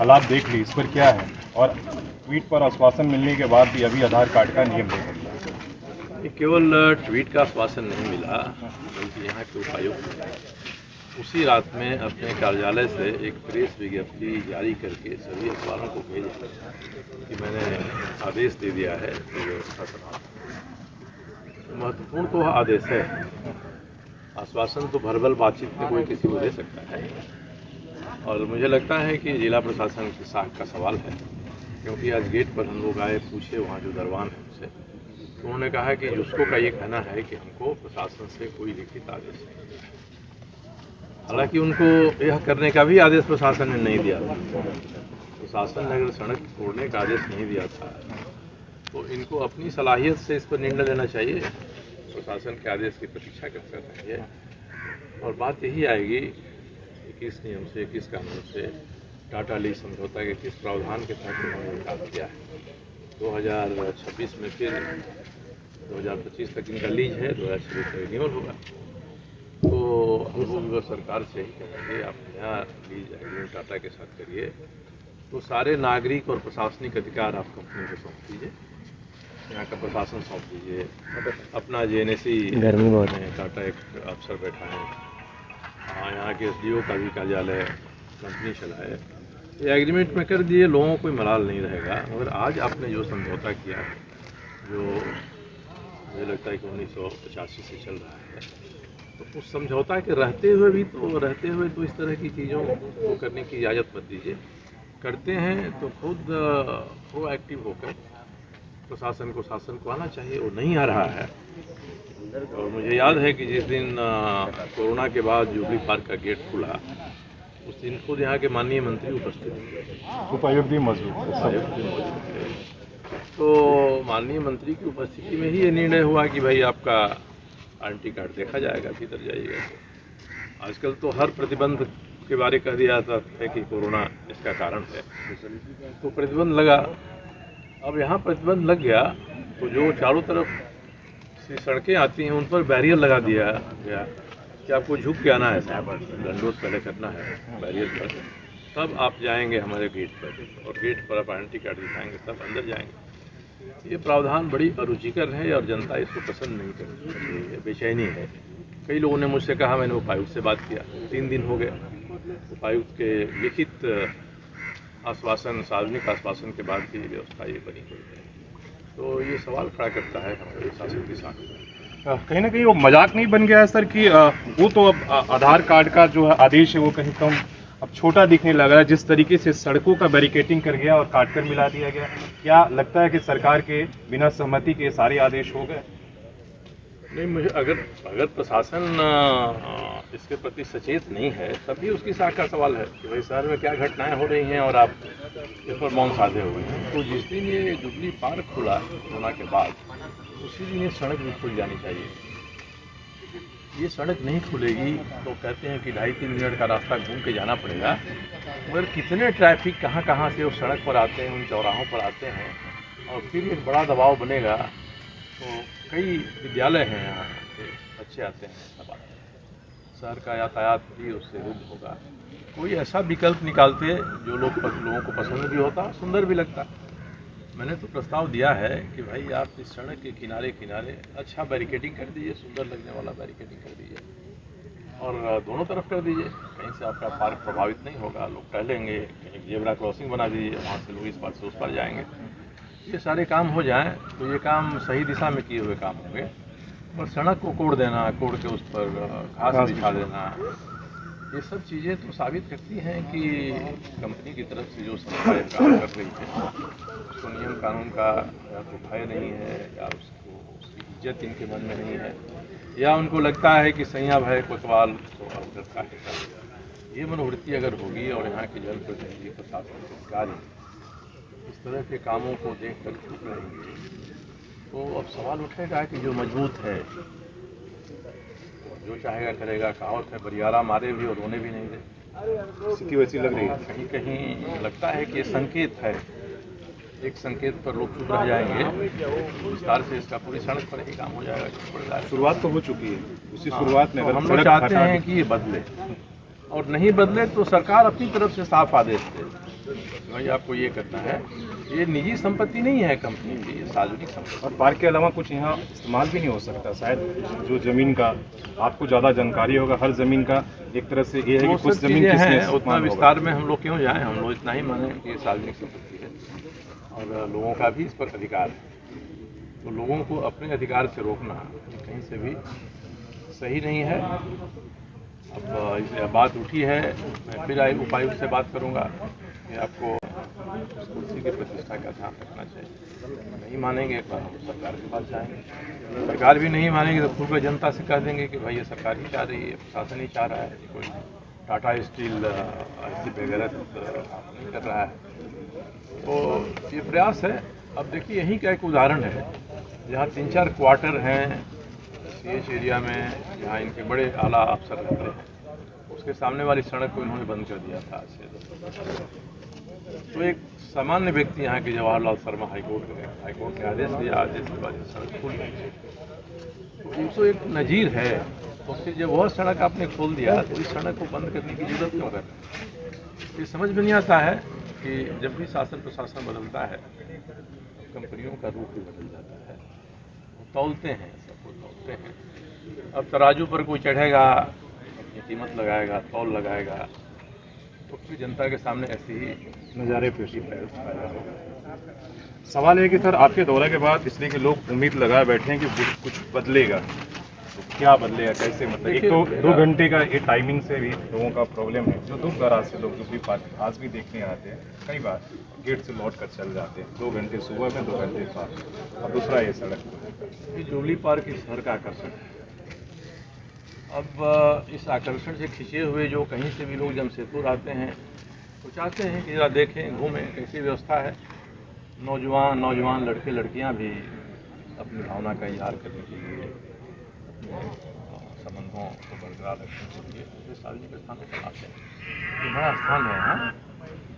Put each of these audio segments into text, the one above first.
हालात देख ली, इस पर क्या है? और ट्वीट पर आश्वासन मिलने के बाद भी अभी आधार कार्ड का नियम नहीं बदला। ये केवल ट्वीट का आश्वासन नहीं मिला, बल्कि यहाँ के उपायुक्त उसी रात में अपने कार्यालय से एक प्रेस विज्ञप्ति जारी करके सभी अखबारों को भेजा कि मैंने आदेश दे दिया है कि व्यवस्था समाप्त। महत्वपूर्ण तो आदेश है, आश्वासन तो भर्बल बातचीत में कोई किसी को दे सकता है। और मुझे लगता है कि जिला प्रशासन की साख का सवाल है, क्योंकि आज गेट पर हम लोग आए, पूछे वहाँ जो दरबान है उससे, तो उन्होंने कहा कि युस्को का ये कहना है कि हमको प्रशासन से कोई लिखित आदेश नहीं। हालांकि उनको यह करने का भी आदेश प्रशासन ने नहीं दिया था। प्रशासन ने अगर सड़क तोड़ने का आदेश नहीं दिया था तो इनको अपनी सलाहियत से इस पर निर्णय लेना चाहिए, प्रशासन के आदेश की प्रतीक्षा करना चाहिए। और बात यही आएगी कि किस नियम से, किस कानून से, टाटा लीज समझौता के किस प्रावधान के तहत उन्होंने काम किया है। 2026 में फिर 2025 तक इनका लीज है, 2026 तक रिन्यूअल होगा। तो हम लोग सरकार से ही कहेंगे आप नया लीज एग्रीमेंट टाटा के साथ करिए, तो सारे नागरिक और प्रशासनिक अधिकार आप कंपनी को सौंप दीजिए, यहाँ का प्रशासन सौंप दीजिए, अपना जेएनएसी गर्मी बहुत है, टाटा एक अफसर बैठा है, यहाँ के एसडीओ का भी कार्यालय कंपनी चलाए, ये एग्रीमेंट में कर दिए, लोगों को कोई मलाल नहीं रहेगा। मगर आज आपने जो समझौता किया है, जो मुझे लगता है कि 1985 से चल रहा है, तो उस समझौता के रहते हुए तो इस तरह की चीज़ों को करने की इजाज़त मत दीजिए। करते हैं तो खुद प्रोएक्टिव होकर प्रशासन को, शासन को आना चाहिए, वो नहीं आ रहा है। और मुझे याद है कि जिस दिन कोरोना के बाद जुबली पार्क का गेट खुला, उस दिन खुद यहाँ के माननीय मंत्री उपस्थित थे, उपायुक्त भी मौजूद थे। तो माननीय मंत्री की उपस्थिति में ही ये निर्णय हुआ कि भाई आपका आईडेंटिटी कार्ड देखा जाएगा, भीतर जाइएगा। आजकल तो हर प्रतिबंध के बारे कह दिया जाता है कि कोरोना इसका कारण है, तो प्रतिबंध लगा। अब यहाँ प्रतिबंध लग गया तो जो चारों तरफ से सड़कें आती हैं उन पर बैरियर लगा दिया गया कि आपको झुक के आना है साहब, दंडोत पहले करना है बैरियर पर, तब आप जाएंगे हमारे गेट पर, और गेट पर आप आइडेंटिटी कार्ड दिखाएंगे तब अंदर जाएंगे। ये प्रावधान बड़ी अरुचिकर है और जनता इसको पसंद नहीं कर रही है, बेचैनी है। कई लोगों ने मुझसे कहा, मैंने उपायुक्त से बात किया, 3 दिन हो गए, उपायुक्त के लिखित आश्वासन, सार्वजनिक आश्वासन के बाद की व्यवस्था ये बनी हुई है। तो ये सवाल खड़ा करता है हमारे शासन के साथ। कहीं ना कहीं वो मजाक नहीं बन गया है सर कि वो तो अब आधार कार्ड का जो आदेश है वो कहीं कम अब छोटा दिखने लगा है, जिस तरीके से सड़कों का बैरिकेटिंग कर गया और काटकर मिला दिया गया। क्या लगता है कि सरकार के बिना सहमति के सारे आदेश हो गए? नहीं, मुझे अगर प्रशासन इसके प्रति सचेत नहीं है, तभी उसकी साख का सवाल है कि भाई शहर में क्या घटनाएं हो रही हैं और आप इस पर मौन साधे हुए हैं। तो जिस दिन ये जुबली पार्क खुला कोरोना के बाद, उसी दिन ये सड़क भी खुल जानी चाहिए। ये सड़क नहीं खुलेगी तो कहते हैं कि 2.5-3 मिनट का रास्ता घूम के जाना पड़ेगा, मगर कितने ट्रैफिक कहाँ से उस सड़क पर आते हैं, उन चौराहों पर आते हैं, और फिर एक बड़ा दबाव बनेगा। तो कई विद्यालय हैं यहाँ के बच्चे आते हैं, सब आते हैं, शहर का यातायात भी उससे रुद्ध होगा। कोई ऐसा विकल्प निकालते जो लोगों को पसंद भी होता, सुंदर भी लगता। मैंने तो प्रस्ताव दिया है कि भाई आप इस सड़क के किनारे किनारे अच्छा बैरिकेडिंग कर दीजिए, सुंदर लगने वाला बैरिकेडिंग कर दीजिए, और दोनों तरफ कर दीजिए, कहीं से आपका पार्क प्रभावित नहीं होगा, लोग टहलेंगे। कहीं जेब्रा क्रॉसिंग बना दीजिए, वहाँ से लोग इस पार से उस पार जाएंगे। ये सारे काम हो जाएं तो ये काम सही दिशा में किए हुए काम होंगे। बस सड़क को कोड़ देना, कोड़ के उस पर घास बिछा देना, ये सब चीज़ें तो साबित करती हैं कि कंपनी की तरफ से जो संस्था काम कर रही है उसको नियम कानून का या तो भय नहीं है, या उसकी इज्जत इनके मन में नहीं है, या उनको लगता है कि सैया भय कोतवाल तो अवगत का है। ये मनोवृत्ति अगर होगी और यहाँ के जनप्रतिनिधि, प्रशासन के अधिकारी इस तरह के कामों को देख कर चुप रहेंगे, तो अब सवाल उठेगा कि जो मजबूत है जो चाहेगा करेगा। कहावत है, बरियारा मारे भी और रोने भी नहीं दे। स्थिति वैसी लग रही है। कहीं कहीं लगता है कि ये संकेत है, एक संकेत पर लोग चुप रह जाएंगे, विस्तार से इसका पूरी सड़क पर ही काम हो जाएगा। शुरुआत तो हो चुकी है, उसी शुरुआत में तो हम लोग चाहते हैं कि ये बदले, और नहीं बदले तो सरकार अपनी तरफ से साफ आदेश दे भाई आपको ये करना है, ये निजी संपत्ति नहीं है कंपनी की, ये सार्वजनिक संपत्ति। और पार्क के अलावा कुछ यहाँ इस्तेमाल भी नहीं हो सकता शायद, जो जमीन का आपको ज़्यादा जानकारी होगा, हर जमीन का एक तरह से ये है वो कि कुछ सब जमीन चीजें किसमें हैं, उतना इस्तेमाल होगा। विस्तार में हम लोग क्यों जाएं, हम लोग इतना ही माने कि ये सार्वजनिक संपत्ति है और लोगों का भी इस पर अधिकार है। तो लोगों को अपने अधिकार से रोकना कहीं से भी सही नहीं है। अब इस बात उठी है, मैं फिर उपायुक्त से बात करूंगा कि आपको उस कुर्सी की प्रतिष्ठा का ध्यान रखना चाहिए। नहीं मानेंगे तो हम सरकार के पास जाएंगे, सरकार भी नहीं मानेगी तो पूर्व जनता से कह देंगे कि भाई ये सरकार ही चाह रही है, प्रशासन ही चाह रहा है, कि कोई टाटा स्टील ऐसी बेगैरत नहीं कर रहा है। तो ये प्रयास है। अब देखिए यहीं का एक उदाहरण है जहाँ 3-4 क्वार्टर हैं सीएच एरिया में, जहाँ इनके बड़े आला अफसर रहते हैं, उसके सामने वाली सड़क को इन्होंने बंद कर दिया था आज से 10 साल। तो एक सामान्य व्यक्ति यहाँ के जवाहरलाल शर्मा हाईकोर्ट ने आदेश दिया, आदेश के बाद ये सड़क खुल गई। तो 101 नजीर है, तो फिर जब वह सड़क आपने खोल दिया तो इस सड़क को बंद करने की जरूरत क्यों कर रहे हैं? ये समझ में नहीं आता है कि जब भी शासन प्रशासन बदलता है कंपनियों का रूप भी बदल जाता है, तौलते हैं, सबको तौलते हैं। अब तराजू पर कोई चढ़ेगा, अपनी कीमत लगाएगा, तौल लगाएगा, तो फिर जनता के सामने ऐसे ही नज़ारे पेश पैदा होगा। सवाल है कि सर आपके दौरे के बाद इसलिए कि लोग उम्मीद लगाए बैठे हैं कि कुछ बदलेगा, तो क्या बदलेगा, कैसे, मतलब एक तो 2 घंटे का ये टाइमिंग से भी लोगों का प्रॉब्लम है, जो दूर दराज से लोग जो भी पार्क आज भी देखने आते हैं, कई बार गेट से लौट कर चल जाते हैं, 2 घंटे सुबह में 2 घंटे बाद। और दूसरा ये सड़क ये जुबली पार्क इस शहर का आकर्षण है। अब इस आकर्षण से खिंचे हुए जो कहीं से भी लोग जमशेदपुर आते हैं तो चाहते हैं कि जरा देखें, घूमें, कैसी व्यवस्था है। नौजवान लड़के लड़कियां भी अपनी भावना का इजहार करने के लिए, संबंधों को बरकरार रखने के लिए दूसरे सार्वजनिक स्थानों पर आते हैं। ये बड़ा स्थान है यहाँ,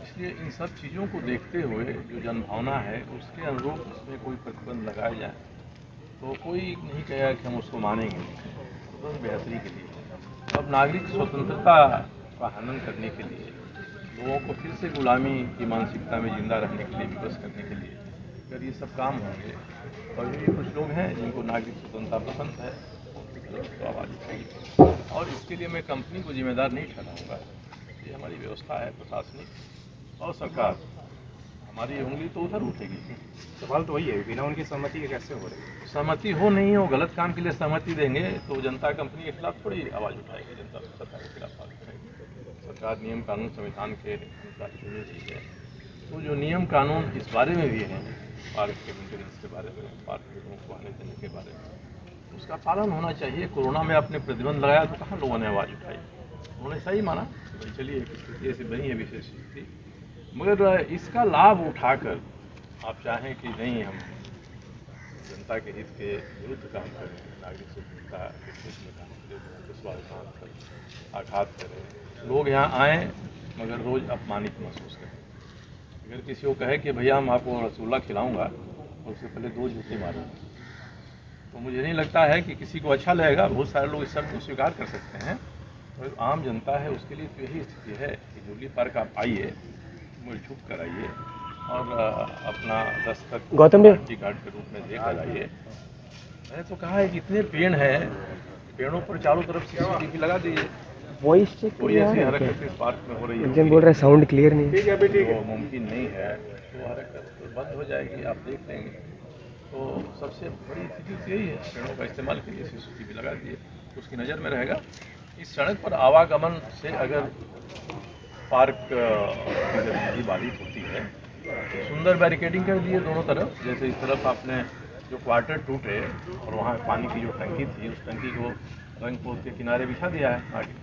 इसलिए इन सब चीज़ों को देखते हुए जो जनभावना है उसके अनुरूप इसमें कोई प्रतिबंध लगाया जाए तो कोई नहीं कहेगा कि हम उसको मानेंगे, तो बेहतरी के लिए। अब नागरिक स्वतंत्रता का हनन करने के लिए, लोगों को फिर से गुलामी की मानसिकता में जिंदा रहने के लिए, विवश करने के लिए अगर ये सब काम होंगे, और भी कुछ लोग हैं जिनको नागरिक स्वतंत्रता पसंद है, तो आवाज़ उठाएगी। और इसके लिए मैं कंपनी को जिम्मेदार नहीं ठहराऊंगा। ये हमारी व्यवस्था है प्रशासनिक, और सरकार हमारी उंगली तो उधर उठेगी। सवाल तो वही है, बिना उनकी सहमति के कैसे हो रही है? सहमति हो नहीं हो, गलत काम के लिए सहमति देंगे तो जनता कंपनी के खिलाफ थोड़ी आवाज़ उठाएगी, जनता सरकार के खिलाफ आवाज़ उठाएगी। सरकार नियम कानून संविधान के अनुसार चुनी गई है, तो जो नियम कानून इस बारे में भी हैं, पार्क के मेंटेनेंस के बारे में, पार्क के लोगों को आने देने के बारे में, उसका पालन होना चाहिए। कोरोना में आपने प्रतिबंध लगाया तो कहाँ लोगों ने आवाज़ उठाई? उन्होंने सही माना, चलिए एक स्थिति ऐसी बनी है, विशेष स्थिति, मगर इसका लाभ उठाकर आप चाहें कि नहीं हम जनता के हित के विरुद्ध काम करें, नागरिक स्वतंत्रता के हित में काम करें, लोगों को स्वाभिमान पर आघात करें, लोग यहाँ आएँ मगर रोज़ अपमानित महसूस करें। अगर किसी को कहे कि भैया हम आपको रसगुल्ला खिलाऊंगा और उससे पहले 2 जूते मारूंगा, तो मुझे नहीं लगता है कि किसी को अच्छा लगेगा। बहुत सारे लोग इस सब को स्वीकार कर सकते हैं, और आम जनता है उसके लिए तो यही स्थिति है कि जुबली पार्क आप आइए, मुझ झुक कर आइए और अपना दस्तखत गौतम आईडी कार्ड के रूप में देकर आइए। मैंने तो कहा है कि इतने पेड़ हैं, पेड़ों पर चारों तरफ CCTV लगा दीजिए। वॉइस चेक कोई ऐसी हरकत इस पार्क में हो रही है, जन बोल रहा है साउंड क्लियर नहीं है, वो मुमकिन नहीं है, तो हरकत तो बंद हो जाएगी, आप देख लेंगे। तो सबसे बड़ी चीज़ यही है, पेड़ों का इस्तेमाल कीजिए, CCTV लगा दिए, उसकी नज़र में रहेगा। इस सड़क पर आवागमन से अगर पार्क की गतिविधि बाधित होती है तो सुंदर बैरिकेडिंग कर दिए दोनों तरफ। जैसे इस तरफ आपने जो क्वार्टर टूटे और वहाँ पानी की जो टंकी थी, उस टंकी को रंग पोत के किनारे बिछा दिया है आगे।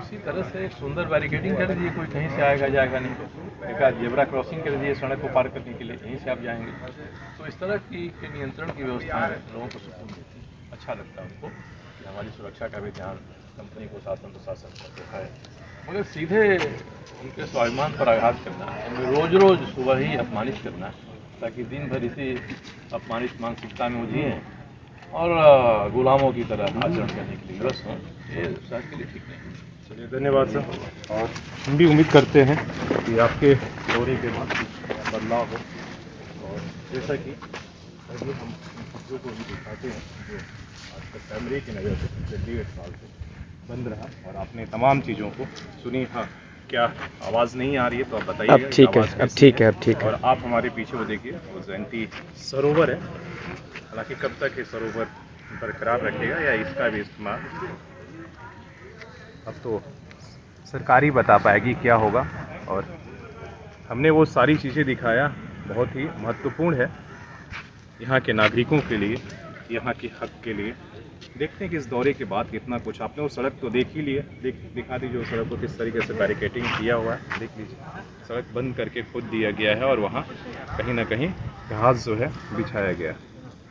उसी तरह से एक सुंदर बैरिकेडिंग कर दिए, कोई कहीं से आएगा जाएगा नहीं। एक आध जेब्रा क्रॉसिंग कर दिए सड़क को पार करने के लिए, यहीं से आप जाएंगे। तो इस तरह की नियंत्रण की व्यवस्था है, लोगों को सुकून देती है, अच्छा लगता है उनको कि हमारी सुरक्षा का भी ध्यान कंपनी को शासन प्रशासन करते है। मगर सीधे उनके स्वाभिमान पर आघात करना, उन्हें रोज रोज सुबह ही अपमानित करना, ताकि दिन भर इसी अपमानित मानसिकता में उलझें और गुलामों की तरह आचरण करने के लिए विवश हों, ये शहर के लिए ठीक नहीं है। चलिए धन्यवाद सर। और हम भी उम्मीद करते हैं कि आपके दौरे के बाद बदलाव हो, और जैसा कि अभी हम चीज़ों को भी दिखाते हैं जो आजकल कैमरे की नज़र से पिछले 1.5 साल से बंद रहा, और आपने तमाम चीज़ों को सुनी। हाँ, क्या आवाज़ नहीं आ रही है तो आप बताइएगा। अब ठीक है, आवाज़ अब कैसी ठीक है, अब ठीक है। और आप हमारे पीछे वो देखिए, वो जयंती सरोवर है। हालांकि कब तक ये सरोवर बरकरार रखेगा या इसका भी इस्तेमाल अब तो सरकार ही बता पाएगी क्या होगा। और हमने वो सारी चीज़ें दिखाया, बहुत ही महत्वपूर्ण है यहाँ के नागरिकों के लिए, यहाँ के हक के लिए। देखते हैं कि इस दौरे के बाद कितना कुछ, आपने वो सड़क तो देख ही लिए, दिखा दीजिए वो सड़क को किस तरीके से बैरिकेटिंग किया हुआ है। देख लीजिए, सड़क बंद करके खोद दिया गया है और वहाँ कहीं ना कहीं घास जो है बिछाया गया है।